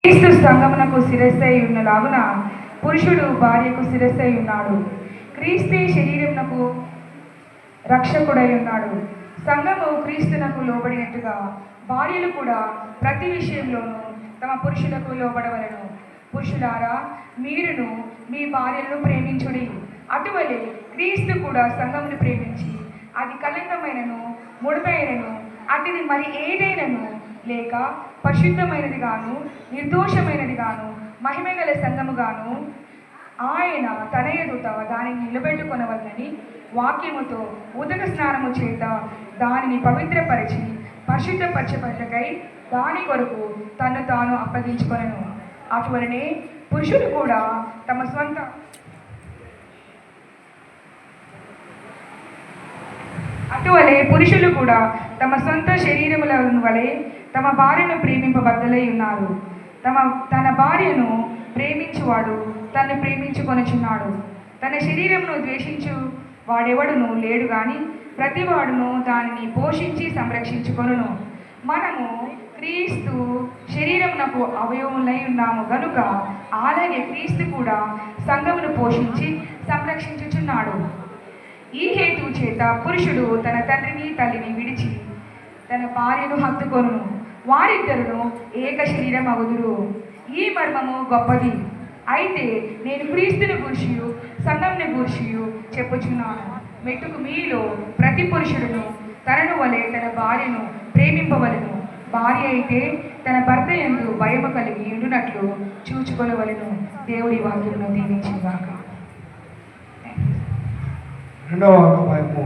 క్రీస్తు సంగమునకు శిరస్సై ఉన్నలాగున పురుషుడు భార్యకు శిరస్సై ఉన్నాడు. క్రీస్తే శరీరమునకు రక్షకుడై ఉన్నాడు. సంఘము క్రీస్తునకు లోబడినట్టుగా భార్యలు కూడా ప్రతి విషయంలోనూ తమ పురుషులకు లోబడవలను. పురుషులారా, మీరును మీ భార్యలను ప్రేమించుడి. అటువలే క్రీస్తు కూడా సంఘమును ప్రేమించి అది కళంకమైనను ముడిపైనను అతిని మరి ఏదైనను లేక పరిశుద్ధమైనది గాను నిర్దోషమైనది గాను మహిమగల సంఘముగాను ఆయన తన ఎదుట దానిని నిలబెట్టుకొనవలనని వాక్యముతో ఉదక స్నానము చేత దానిని పవిత్రపరిచి పరిశుద్ధపరచబట్టకై దాని కొరకు తను తాను అప్పగించుకొనెను. అటువలనే పురుషుడు కూడా తమ స్వంత పురుషులు కూడా తమ సొంత శరీరముల వలె తమ భార్యను ప్రేమింపబద్దలై ఉన్నారు. తన భార్యను ప్రేమించువాడు తను ప్రేమించుకొనుచున్నాడు. తన శరీరమును ద్వేషించు వాడెవడును లేడు గాని ప్రతివాడును దానిని పోషించి సంరక్షించుకొనును. మనము క్రీస్తు శరీరమునకు అవయవములై ఉన్నాము గనుక అలాగే క్రీస్తు కూడా సంఘమును పోషించి సంరక్షించుచున్నాడు. ఈ హేతు చేత పురుషుడు తన తండ్రిని తల్లిని విడిచి తన భార్యను హత్తుకొనును, వారిద్దరును ఏక శరీరం అగుదురు. ఈ మర్మము గొప్పది. అయితే నేను క్రీస్తుని గూర్చియు సంఘముని గూర్చియు చెప్పుచున్నాను. మెట్టుకు మీలో ప్రతి పురుషుడును తనను వలె తన భార్యను ప్రేమింపవలెను. భార్య అయితే తన భర్త యందు భయము కలిగి ఉండునట్లు చూచుకొనవలెను. దేవుడి వాక్యమును దీవించుగాక. రెండవ భాగము